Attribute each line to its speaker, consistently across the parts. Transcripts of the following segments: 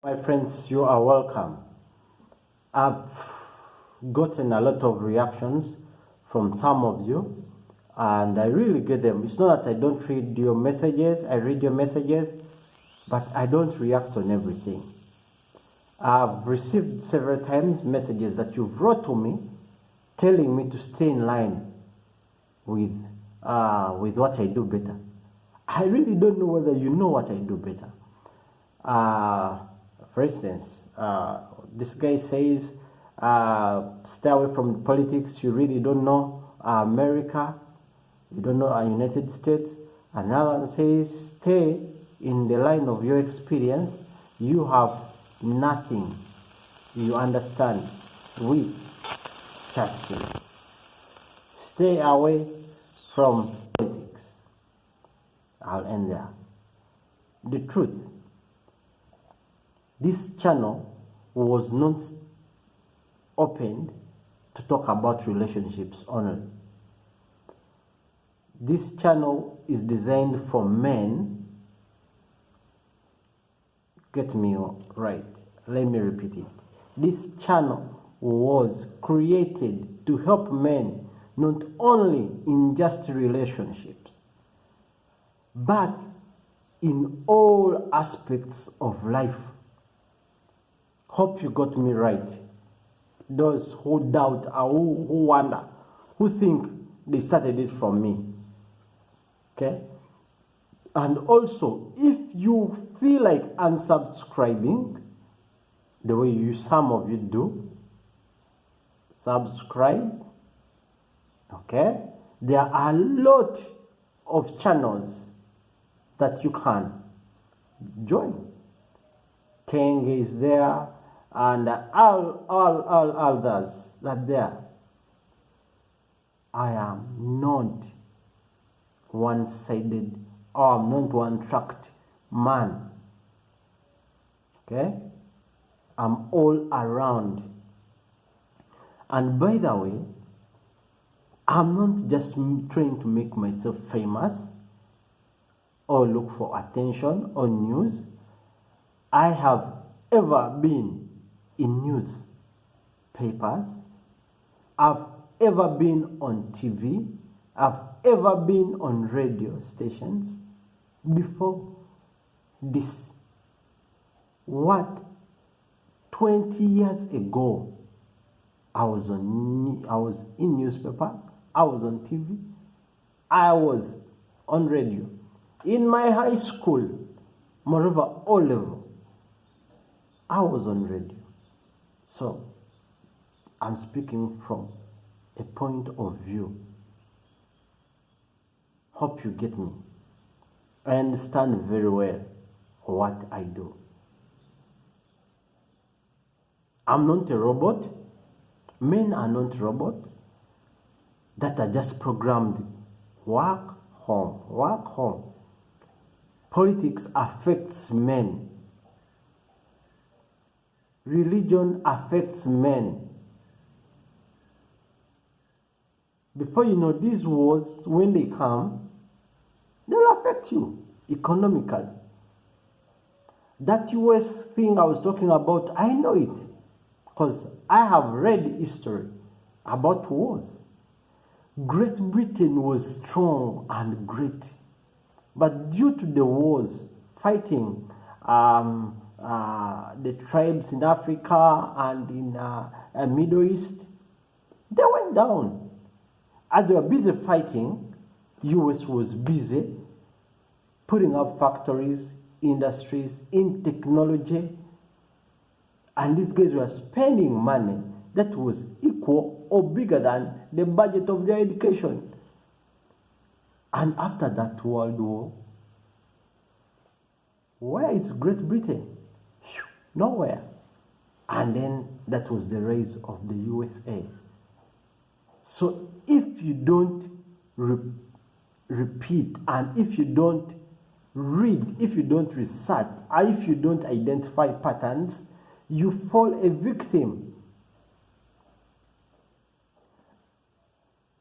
Speaker 1: My friends, you are welcome. I've gotten a lot of reactions from some of you, and I really get them. It's not that I don't read your messages, I read your messages, but I don't react on everything. I've received several times messages that you've wrote to me telling me to stay in line with what I do better. I really don't know whether you know what I do better. For instance, this guy says, stay away from politics, you really don't know America, you don't know our United States. Another one says, stay in the line of your experience, you have nothing, you understand, we Churchill. Stay away from politics. I'll end there. The truth, this channel was not opened to talk about relationships only. This channel is designed for men. Get me right. Let me repeat it. This channel was created to help men not only in just relationships, but in all aspects of life. Hope you got me right. Those who doubt or who wonder, who think they started it from me. Okay? And also, if you feel like unsubscribing, the way some of you do, subscribe. Okay? There are a lot of channels that you can join. King is there, and all others that there. I am not one-sided or I'm not one-tracked man. Okay? I'm all around. And by the way, I'm not just trying to make myself famous or look for attention or news. I have ever been in newspapers. I've ever been on TV. I've ever been on radio stations before this. What? 20 years ago, I was in newspaper, I was on TV, I was on radio. In my high school, moreover, O level, I was on radio. So, I'm speaking from a point of view. Hope you get me. I understand very well what I do. I'm not a robot. Men are not robots that are just programmed. Work, home, work, home. Politics affects men. Religion affects men. Before you know, these wars, when they come, they'll affect you economically. That US thing I was talking about, I know it because I have read history about wars. Great Britain was strong and great, but due to the wars fighting the tribes in Africa and in Middle East, they went down. As they were busy fighting, US was busy putting up factories, industries, in technology, and these guys were spending money that was equal or bigger than the budget of their education. And after that World War, where is Great Britain? Nowhere. And then that was the rise of the USA. So if you don't repeat, and if you don't read, if you don't research, and if you don't identify patterns, you fall a victim.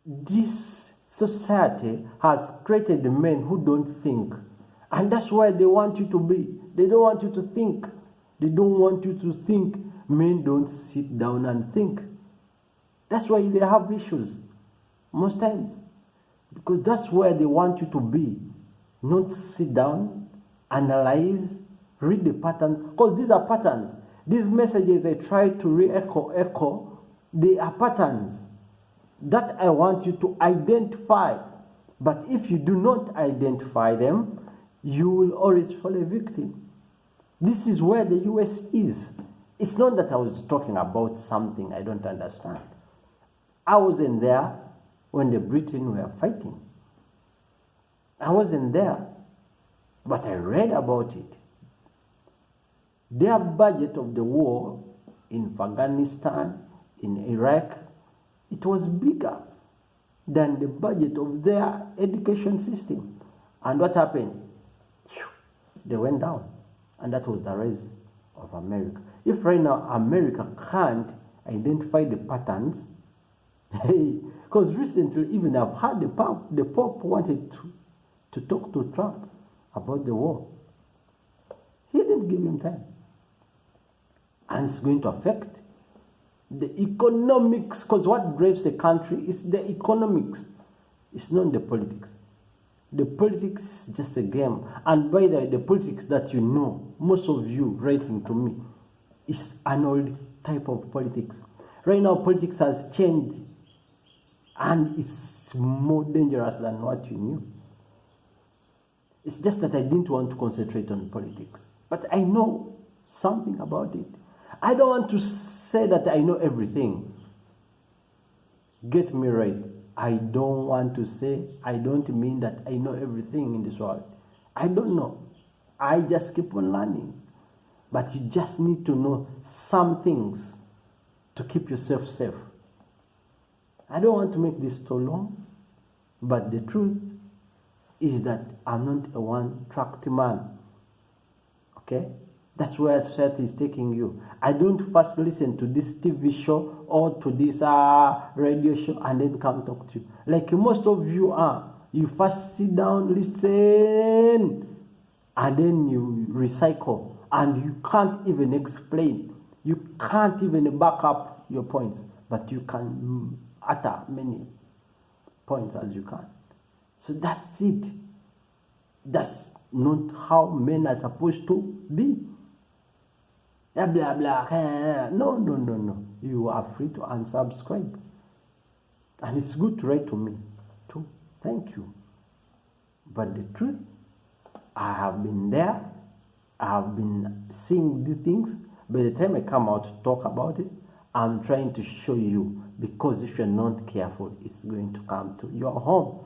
Speaker 1: This society has created men who don't think, and that's why they want you to be. They don't want you to think. They don't want you to think. Men don't sit down and think. That's why they have issues most times, because that's where they want you to be. Not sit down, analyze, read the pattern, because these are patterns. These messages I try to echo, they are patterns that I want you to identify. But if you do not identify them, you will always fall a victim. This is where the US is. It's not that I was talking about something I don't understand. I wasn't there when the Britain were fighting. I wasn't there, but I read about it. Their budget of the war in Afghanistan, in Iraq, it was bigger than the budget of their education system. And what happened? They went down. And that was the rise of America. If right now America can't identify the patterns, because recently even I've heard the Pope wanted to talk to Trump about the war. He didn't give him time. And it's going to affect the economics, because what drives a country is the economics. It's not the politics. The politics is just a game. And by the politics that you know, most of you writing to me, is an old type of politics. Right now, politics has changed, and it's more dangerous than what you knew. It's just that I didn't want to concentrate on politics. But I know something about it. I don't want to say that I know everything. Get me right. I don't want to say, I don't mean that I know everything in this world. I don't know. I just keep on learning. But you just need to know some things to keep yourself safe. I don't want to make this too long, but the truth is that I'm not a one-tracked man. Okay? That's where society is taking you. I don't first listen to this TV show or to this radio show and then come talk to you. Like most of you are. You first sit down, listen, and then you recycle. And you can't even explain. You can't even back up your points. But you can utter many points as you can. So that's it. That's not how men are supposed to be. Blah, blah, blah. No. You are free to unsubscribe. And it's good to write to me too. Thank you. But the truth, I have been there. I have been seeing these things. By the time I come out to talk about it, I'm trying to show you, because if you're not careful, it's going to come to your home.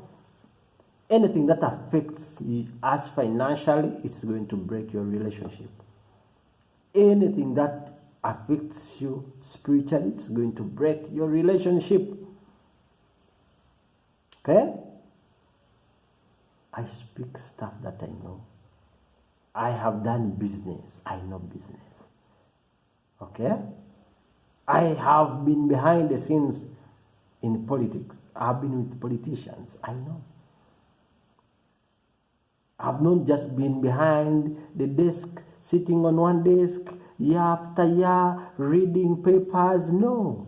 Speaker 1: Anything that affects us financially, it's going to break your relationship. Anything that affects you spiritually, it's going to break your relationship. Okay? I speak stuff that I know. I have done business. I know business. Okay? I have been behind the scenes in politics. I've been with politicians. I know. I've not just been behind the desk, sitting on one desk, year after year, reading papers. No.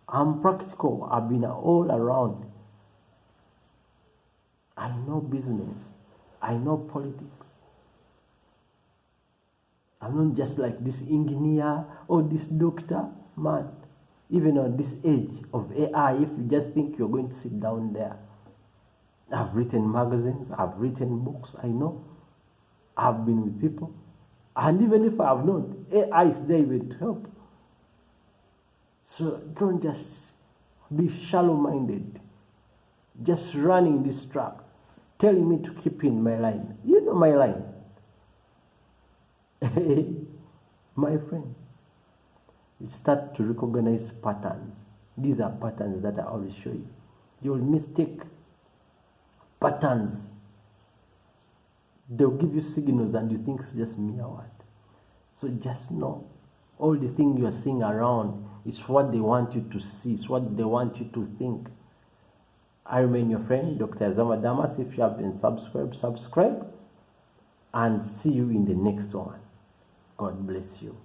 Speaker 1: I'm practical. I've been all around. I know business. I know politics. I'm not just like this engineer or this doctor. Man, even on this age of AI, if you just think you're going to sit down there. I've written magazines, I've written books, I know. I've been with people. And even if I have not, AI is there to help. So don't just be shallow-minded, just running this track, telling me to keep in my line. You know my line. My friend, you start to recognize patterns. These are patterns that I always show you. You will mistake patterns. They'll give you signals and you think it's just me or what. So just know, all the things you are seeing around is what they want you to see, it's what they want you to think. I remain your friend, Dr. Azama Damas. If you have been subscribed, subscribe. And see you in the next one. God bless you.